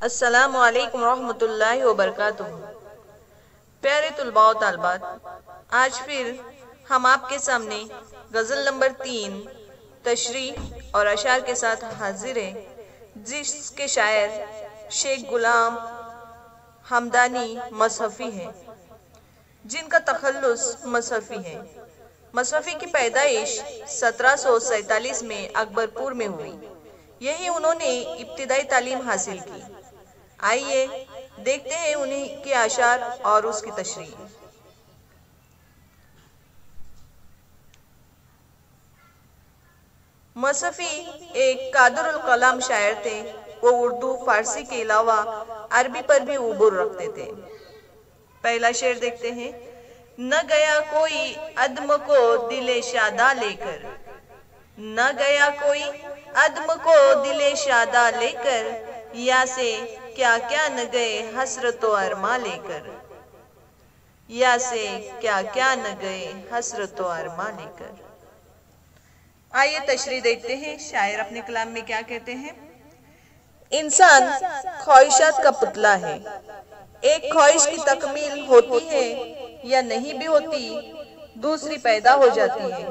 السلام علیکم ورحمۃ اللہ وبرکاتہ۔ پیارے طلباء و طالبات، آج پھر ہم آپ کے سامنے غزل نمبر 3 تشریح اور اشعار کے ساتھ حاضر ہیں، جس کے شاعر شیخ غلام حمدانی مصحفی ہیں، جن کا تخلص مصحفی ہے۔ مصحفی کی پیدائش 1747 میں اکبرپور میں ہوئی۔ یہی انہوں نے ابتدائی تعلیم حاصل کی۔ آئیے دیکھتے ہیں انہی کے اشعار اور اس کی تشریح۔ مصحفی ایک قادر الکلام شاعر تھے۔ وہ اردو، فارسی کے علاوہ عربی پر بھی عبور رکھتے تھے۔ پہلا شعر دیکھتے ہیں۔ نہ گیا کوئی عدم کو دل شادہ لے کر، نہ گیا کوئی عدم کو دل شادہ لے کر، یا سے کیا کیا نہ گئے حسرت و ارماں لے کر، یا سے کیا کیا نہ گئے حسرت و ارماں لے کر۔ آئیے تشریح دیکھتے ہیں، شاعر اپنے کلام میں کیا کہتے ہیں۔ انسان خواہشات کا پتلا ہے۔ ایک خواہش کی تکمیل ہوتی ہے یا نہیں بھی ہوتی، دوسری پیدا ہو جاتی ہے۔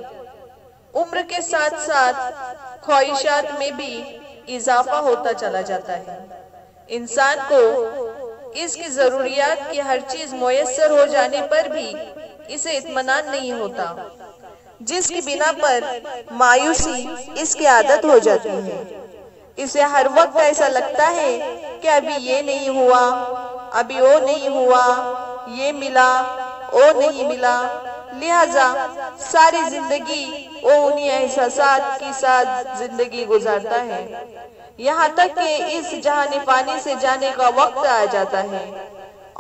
عمر کے ساتھ ساتھ خواہشات میں بھی اضافہ ہوتا چلا جاتا ہے۔ انسان کو اس کی ضروریات کی ہر چیز میسر ہو جانے پر بھی اسے اطمینان نہیں ہوتا، جس کی بنا پر مایوسی اس کی عادت ہو جاتی ہے۔ اسے ہر وقت ایسا لگتا ہے کہ ابھی یہ نہیں ہوا، ابھی وہ نہیں ہوا، یہ ملا، وہ نہیں ملا، لہذا ساری زندگی وہ انہی احساسات کے ساتھ زندگی گزارتا ہے، یہاں تک کہ اس جہان فانی سے جانے کا وقت آ جاتا ہے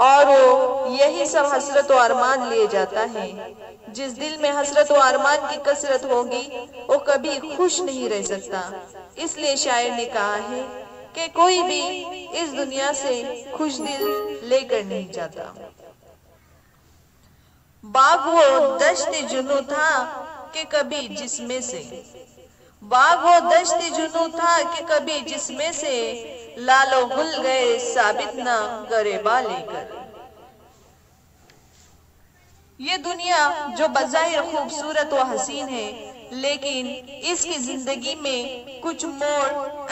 اور وہ یہی سب حسرت و ارمان لیے جاتا ہے۔ جس دل میں حسرت و ارمان کی کثرت ہوگی وہ کبھی خوش نہیں رہ سکتا۔ اس لیے شاعر نے کہا ہے کہ کوئی بھی اس دنیا سے خوش دل لے کر نہیں جاتا۔ باغ وہ دشت جنوں تھا کہ کبھی جسمے سے، باغ وہ دشت جنوں تھا کہ کبھی جسمے سے، لال و گل گئے ثابت نہ گریباں لے کر۔ یہ دنیا جو بظاہر خوبصورت و حسین ہے، لیکن اس کی زندگی میں کچھ موڑ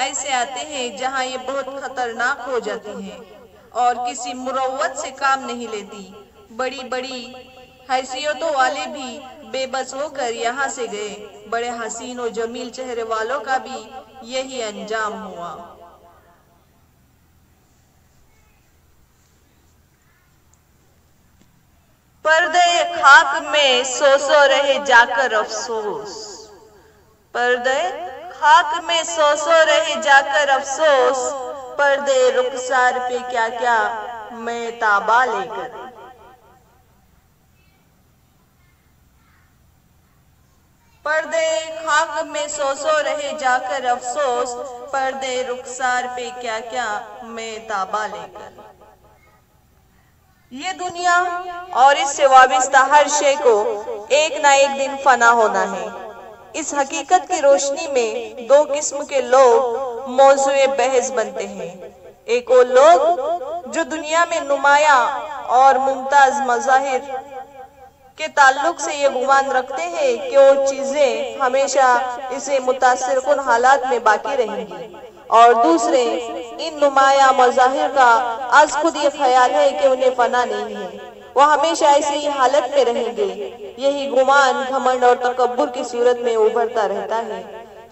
ایسے آتے ہیں جہاں یہ بہت خطرناک ہو جاتی ہیں اور کسی مروت سے کام نہیں لیتی۔ بڑی بڑی حیثیتوں والے بھی بے بس ہو کر یہاں سے گئے، بڑے حسین و جمیل چہرے والوں کا بھی یہی انجام ہوا۔ پردے خاک میں سو سو رہے جا کر افسوس، پردے خاک میں سو سو رہے جا کر افسوس، پردے رخسار پہ کیا کیا میں تابا لے کر۔ پردے خاک میں سو سو رہے جا کر افسوس، پردے رخسار پہ کیا کیا میں تابا لے کر۔ یہ دنیا اور اس سے وابستہ ہر شے کو ایک نہ ایک دن فنا ہونا ہے۔ اس حقیقت کی روشنی میں دو قسم کے لوگ موضوع بحث بنتے ہیں۔ ایک وہ لوگ جو دنیا میں نمایاں اور ممتاز مظاہر کے تعلق سے یہ گمان رکھتے ہیں کہ وہ چیزیں ہمیشہ اسے متاثر کن حالات میں باقی رہیں گی، اور دوسرے ان نمایاں مظاہر کا از خود یہ خیال ہے کہ انہیں فنا نہیں ہے، وہ ہمیشہ ایسی حالت میں رہیں گے۔ یہی گمان گھمنڈ اور تکبر کی صورت میں ابھرتا رہتا ہے۔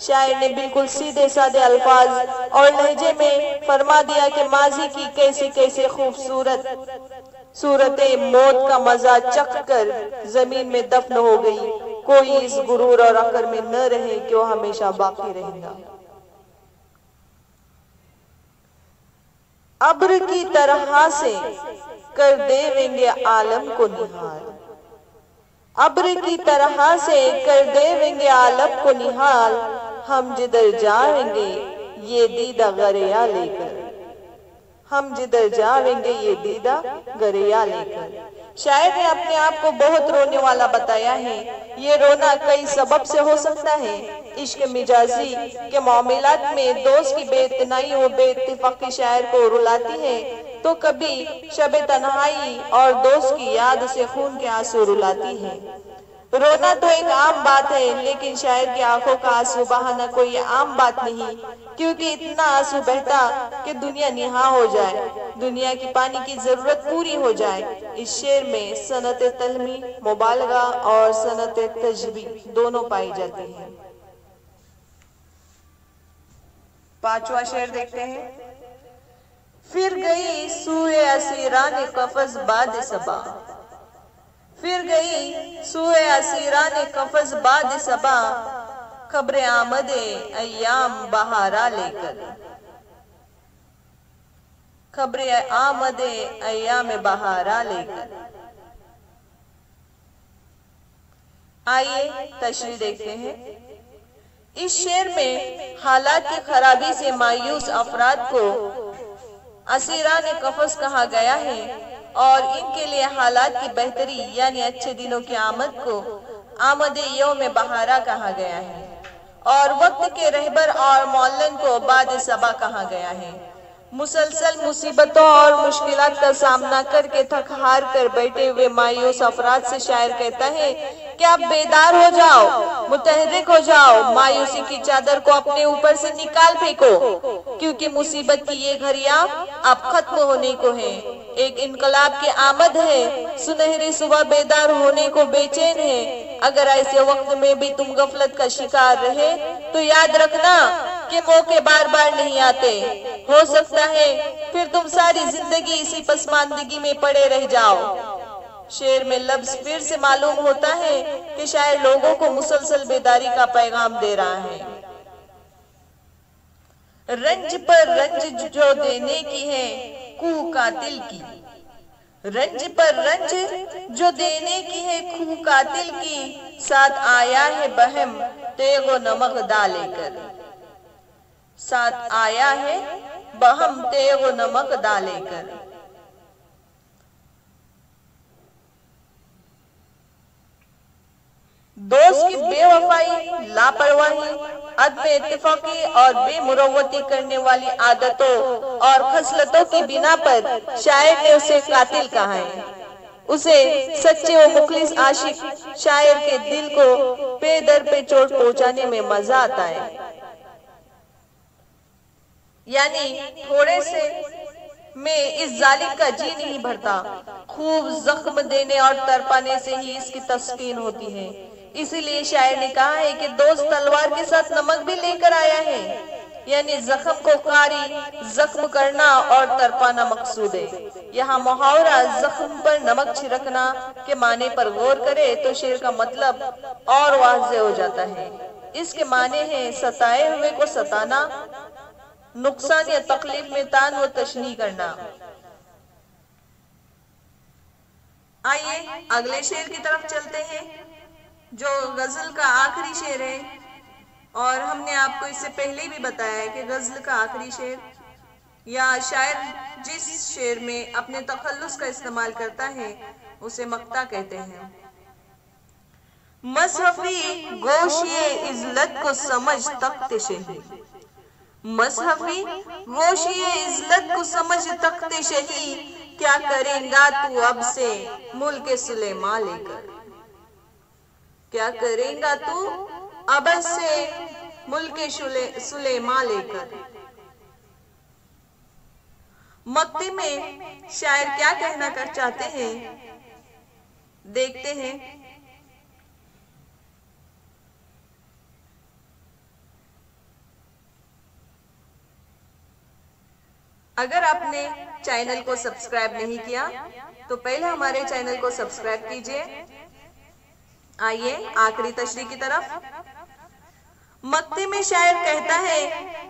شاعر نے بالکل سیدھے سادے الفاظ اور لہجے میں فرما دیا کہ ماضی کی کیسے کیسے خوبصورت صورتیں موت کا مزہ چکھ کر زمین میں دفن ہو گئی، کوئی اس غرور اور عقر میں نہ رہے کہ وہ ہمیشہ باقی رہے گا۔ ابر کی طرح سے کر دیں گے عالم کو نہال، ابر کی طرح سے کر دیں گے عالم کو نہال، ہم جدھر جائیں گے یہ دیدہ گریا لے کر، ہم جدھر جائیں گے یہ دیدہ گریا لے کر۔ شاعر نے اپنے آپ کو بہت رونے والا بتایا ہے۔ یہ رونا کئی سبب سے ہو سکتا ہے۔ عشق مجازی کے معاملات میں دوست کی بے اتنائی و بے اتفاقی شاعر کو رلاتی ہے، تو کبھی شب تنہائی اور دوست کی یاد سے خون کے آنسو رلاتی ہے۔ رونا تو ایک عام بات ہے، لیکن شاعر کی آنکھوں کا آنسو بہانا کوئی عام بات نہیں، کیونکہ اتنا آنسو بہتا کہ دنیا نہا ہو جائے، دنیا کی پانی کی ضرورت پوری ہو جائے۔ اس شعر میں صنعت تلمی، مبالغہ اور صنعت تشبیہ دونوں پائی جاتی ہیں۔ پانچواں شعر دیکھتے ہیں۔ پھر گئی سوئے اسیران قفس باد صبا، پھر گئی سوئے اسیران قفس باد صبا، خبر آمد ایام بہارا لے کر، خبر آمد ایام بہارا لے کر۔ آئیے تشریح دیکھتے ہیں۔ اس شعر میں حالات کی خرابی سے مایوس افراد کو اسیران قفس کہا گیا ہے، اور ان کے لیے حالات کی بہتری یعنی اچھے دنوں کی آمد کو آمد یوم بہارا کہا گیا ہے، اور وقت کے رہبر اور معلن کو باد صبا کہا گیا ہے۔ مسلسل مصیبتوں اور مشکلات کا سامنا کر کے تھک ہار کر بیٹھے ہوئے مایوس افراد سے شاعر کہتا ہے کہ آپ بیدار ہو جاؤ، متحرک ہو جاؤ، مایوسی کی چادر کو اپنے اوپر سے نکال پھینکو، کیونکہ مصیبت کی یہ گھڑیاں اب ختم ہونے کو ہیں۔ ایک انقلاب کی آمد ہے، سنہری صبح بیدار ہونے کو بے چین ہے۔ اگر ایسے وقت میں بھی تم غفلت کا شکار رہے تو یاد رکھنا کہ موقع بار بار نہیں آتے، ہو سکتا ہے پھر تم ساری زندگی اسی پسماندگی میں پڑے رہ جاؤ۔ شعر میں لفظ پھر سے معلوم ہوتا ہے کہ شاعر لوگوں کو مسلسل بیداری کا پیغام دے رہا ہے۔ رنج پر رنج جو دینے کی ہے کوہ قاتل کی، رنج پر رنج جو دینے کی ہے کوہ قاتل کی، ساتھ آیا ہے بہم تیغ و نمک ڈالے کر، ساتھ آیا ہے بہم تیغ و نمک ڈالے کر۔ دوست کی بے وفائی، لاپرواہی، عدم اتفاقی اور بے مروتی کرنے والی عادتوں اور خصلتوں کی بنا پر شاعر نے اسے قاتل کہا ہے۔ اسے سچے و مخلص عاشق شاعر کے دل کو پے در پہ چوٹ پہنچانے میں مزہ آتا ہے، یعنی تھوڑے سے میں اس ظالم کا جی نہیں بھرتا، خوب زخم دینے اور تڑپانے سے ہی اس کی تسکین ہوتی ہے۔ اسی لیے شاعر نے کہا ہے کہ دوست تلوار کے ساتھ نمک بھی لے کر آیا ہے، یعنی زخم کو قاری زخم کرنا اور تڑپانا مقصود ہے۔ یہاں محاورہ زخم پر نمک چھڑکنا کے معنی پر غور کرے تو شعر کا مطلب اور واضح ہو جاتا ہے۔ اس کے معنی ہیں ستائے ہوئے کو ستانا، نقصان یا تکلیف میں تان و تشنیع کرنا۔ آئیے اگلے شعر کی طرف چلتے ہیں، جو غزل کا آخری شعر ہے، اور ہم نے آپ کو اس سے پہلے بھی بتایا ہے کہ غزل کا آخری شعر یا شاعر جس شعر میں اپنے تخلص کا استعمال کرتا ہے اسے مقطع کہتے ہیں۔ مصحفی گوشِ عزلت کو سمجھ تخت شہی، مصحفی گوشِ عزلت کو سمجھ تخت شہی، کیا کریں گا تو اب سے ملک سلیمان لے کر، کیا کریں گا تو اب سے ملک سلیمان لے کر۔ مقطع میں شاعر کیا کہنا چاہتے ہیں دیکھتے ہیں۔ اگر آپ نے چینل کو سبسکرائب نہیں کیا تو پہلے ہمارے چینل کو سبسکرائب کیجئے۔ آئیے آخری تشریح کی طرف۔ مقطع میں شاعر کہتا ہے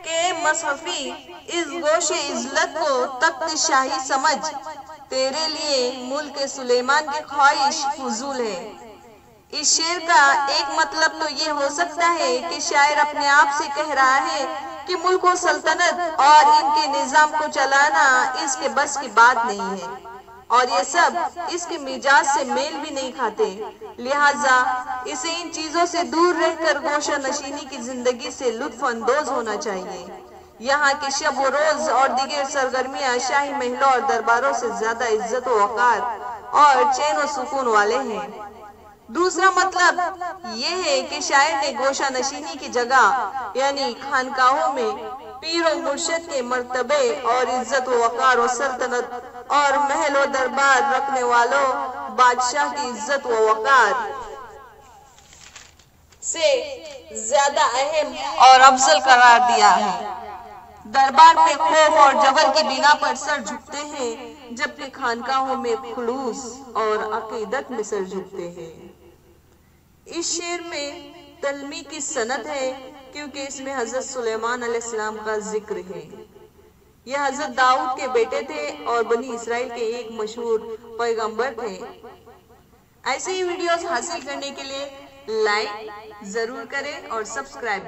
کہ اے مصحفی، اس گوش عزلت کو تخت شاہی سمجھ، تیرے لیے ملک سلیمان کی خواہش فضول ہے۔ اس شعر کا ایک مطلب تو یہ ہو سکتا ہے کہ شاعر اپنے آپ سے کہہ رہا ہے کہ ملک و سلطنت اور ان کے نظام کو چلانا اس کے بس کی بات نہیں ہے۔ اور یہ سب اس کے مزاج سے میل بھی نہیں کھاتے، لہٰذا اسے ان چیزوں سے دور رہ کر گوشہ نشینی کی زندگی سے لطف اندوز ہونا چاہیے۔ یہاں کی شب و روز اور دیگر سرگرمیاں شاہی محلوں اور درباروں سے زیادہ عزت و وقار اور چین و سکون والے ہیں۔ دوسرا مطلب یہ ہے کہ شاعر نے گوشہ نشینی کی جگہ یعنی خانقاہوں میں پیر و مرشد کے مرتبے اور عزت و وقار و سلطنت اور محل و دربار رکھنے والوں بادشاہ کی عزت و وقار سے زیادہ اہم اور افضل قرار دیا ہے۔ دربار میں خوف اور جبر کی بنا پر سر جھکتے ہیں، جبکہ خانقاہوں میں خلوص اور عقیدت میں سر جھکتے ہیں۔ اس شعر میں تلمی کی سند ہے کیونکہ اس میں حضرت سلیمان علیہ السلام کا ذکر ہے۔ یہ حضرت داؤد کے بیٹے تھے اور بنی اسرائیل کے ایک مشہور پیغمبر تھے۔ ایسے ہی ویڈیوز حاصل کرنے کے لیے لائک ضرور کریں اور سبسکرائب